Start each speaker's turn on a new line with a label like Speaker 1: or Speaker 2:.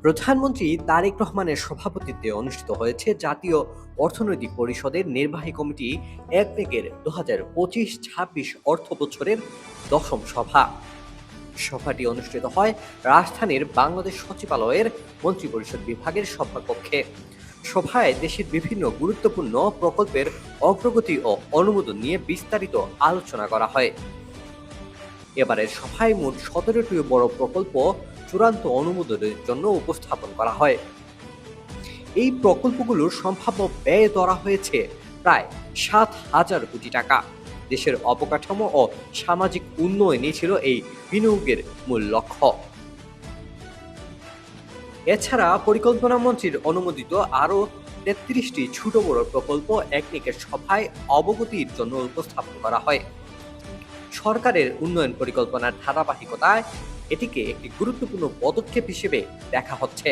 Speaker 1: প্রধানমন্ত্রী তারেক রহমানের সভাপতিত্বে অনুষ্ঠিত হয়েছে জাতীয় অর্থনৈতিক পরিষদের নির্বাহী কমিটি একনেকের 2025-26 অর্থ বছরের দশম সভা। সভাটি অনুষ্ঠিত হয় রাজধানীর বাংলাদেশ সচিবালয়ের মন্ত্রিপরিষদ বিভাগের সভাকক্ষে। সভায় দেশের বিভিন্ন গুরুত্বপূর্ণ প্রকল্পের অগ্রগতি ও অনুমোদন নিয়ে বিস্তারিত আলোচনা করা হয়। এবারের সভায় মোট 17টি বড় প্রকল্প চূড়ান্ত অনুমোদনের জন্য উপস্থাপন করা হয়। এই প্রকল্পগুলোর সম্ভাব্য ব্যয় ধরা হয়েছে প্রায় 7,000 কোটি টাকা। দেশের অবকাঠামো ও সামাজিক উন্নয়নই ছিল এই বিনিয়োগের মূল লক্ষ্য। এছাড়া পরিকল্পনা মন্ত্রীর অনুমোদিত আরও 33টি ছোট বড় প্রকল্প একনেকের সভায় অবগতির জন্য উপস্থাপন করা হয়। সরকারের উন্নয়ন পরিকল্পনার ধারাবাহিকতায় এটিকে একটি গুরুত্বপূর্ণ পদক্ষেপ হিসেবে দেখা হচ্ছে।